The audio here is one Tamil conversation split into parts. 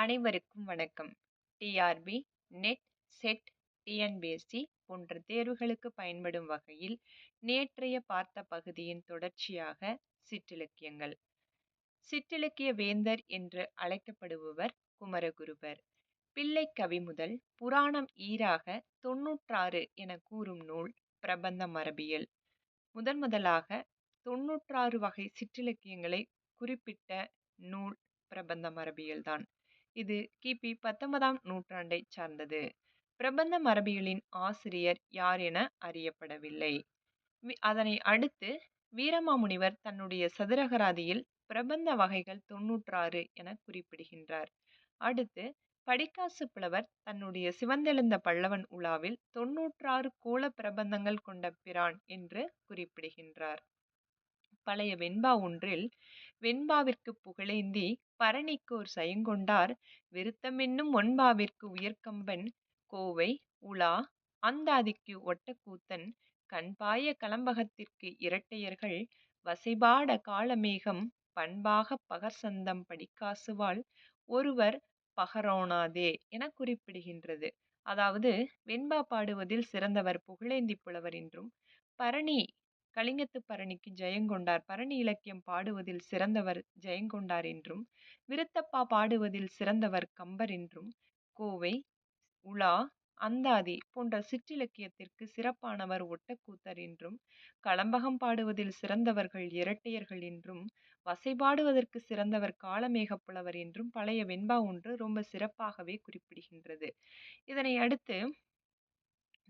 அனைவருக்கும் வணக்கம். டிஆர்பி, நெட், செட், டிஎன்பிஎஸ்சி போன்ற தேர்வுகளுக்கு பயன்படும் வகையில் நேற்றைய பார்த்த பகுதியின் தொடர்ச்சியாக சிற்றிலக்கியங்கள். சிற்றிலக்கிய வேந்தர் என்று அழைக்கப்படுபவர் குமரகுருபர். பிள்ளை கவி முதல் புராணம் ஈறாக 96 என கூறும் நூல் பிரபந்த மரபியல். முதலாக 96 வகை சிற்றிலக்கியங்களை குறிப்பிட்ட நூல் பிரபந்த மரபியல்தான். இது கிபி 19ஆம் நூற்றாண்டைச் சார்ந்தது. பிரபந்த மரபியலின் ஆசிரியர் யார் என அறியப்படவில்லை. அதனை அடுத்து வீரமாமுனிவர் தன்னுடைய சதுரகராதியில் பிரபந்த வகைகள் 96 என குறிப்பிடுகின்றார். அடுத்து படிக்காசு புலவர் தன்னுடைய சிவந்தெழுந்த பல்லவன் உலாவில் 96 கோல பிரபந்தங்கள் கொண்ட பிரான் என்று குறிப்பிடுகின்றார். பழைய வெண்பா ஒன்றில் வெண்பாவிற்கு புகழேந்தி பரணிக்கோர் சயங்கொண்டார் விருத்தமென்னும் ஒண்பாவிற்கு உயர்கம்பன் கோவை உலா அந்தாதிக்கு ஒட்டக்கூத்தன் கண்பாய கலம்பகத்திற்கு இரட்டையர்கள் வசைபாட காளமேகம் பண்பாக பகர்சந்தம் படிக்காசுவாள் ஒருவர் பகரோனாதே என குறிப்பிடுகின்றது. அதாவது வெண்பா பாடுவதில் சிறந்தவர் புகழேந்தி புலவர் என்றும், பரணி கலிங்கத்து பரணிக்கு ஜெயங்கொண்டார் பரணி இலக்கியம் பாடுவதில் சிறந்தவர் ஜெயங்கொண்டார் என்றும், விருத்தப்பா பாடுவதில் சிறந்தவர் கம்பர் என்றும், கோவை உலா அந்தாதி போன்ற சிற்றிலக்கியத்திற்கு சிறப்பானவர் ஒட்டக்கூத்தர் என்றும், களம்பகம் பாடுவதில் சிறந்தவர்கள் இரட்டையர்கள் என்றும், வசை பாடுவதற்கு சிறந்தவர் காளமேகப் புலவர் என்றும் பழைய வெண்பா ஒன்று ரொம்ப சிறப்பாகவே குறிப்பிடுகின்றது. இதனை அடுத்து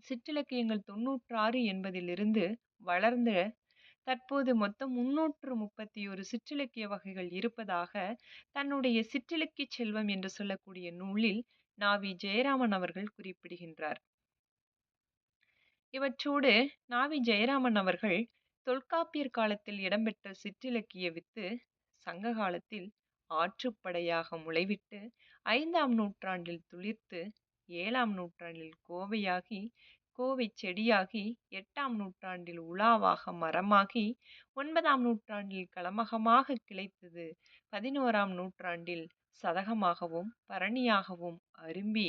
சிற்றிலக்கியங்கள் 96 என்பதிலிருந்து வளர்ந்து தற்போது மொத்தம் 331 சிற்றிலக்கிய வகைகள் இருப்பதாக தன்னுடைய சிற்றிலக்கிய செல்வம் என்று சொல்லக்கூடிய நூலில் நாவி ஜெயராமன் அவர்கள் குறிப்பிடுகின்றார். இவற்றோடு நாவி ஜெயராமன் அவர்கள் தொல்காப்பியர் காலத்தில் இடம்பெற்ற சிற்றிலக்கிய வித்து சங்க காலத்தில் ஆற்றுப்படையாக முளைவிட்டு 5ஆம் நூற்றாண்டில் துளிர்த்து 7ஆம் நூற்றாண்டில் கோவை செடியாகி 8ஆம் நூற்றாண்டில் உலாவாக மரமாகி 9ஆம் நூற்றாண்டில் களமகமாக கிளைத்தது 11ஆம் நூற்றாண்டில் சதகமாகவும் பரணியாகவும் அரும்பி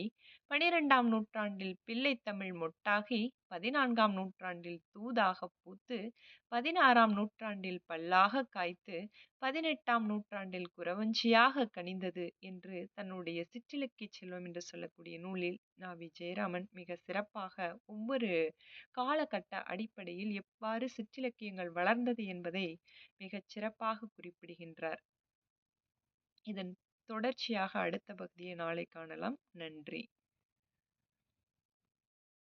12ஆம் நூற்றாண்டில் பிள்ளைத்தமிழ் மொட்டாகி 14ஆம் நூற்றாண்டில் தூதாக பூத்து 16ஆம் நூற்றாண்டில் பல்லாக காய்த்து 18ஆம் நூற்றாண்டில் குறவஞ்சியாக கனிந்தது என்று தன்னுடைய சிற்றிலக்கிய செல்வம் என்று சொல்லக்கூடிய நூலில் நாவி ஜெயராமன் மிக சிறப்பாக ஒவ்வொரு காலகட்ட அடிப்படையில் எவ்வாறு சிற்றிலக்கியங்கள் வளர்ந்தது என்பதை மிகச் சிறப்பாக குறிப்பிடுகின்றார். இதன் தொடர்ச்சியாக அடுத்த பகுதியை நாளை காணலாம். நன்றி.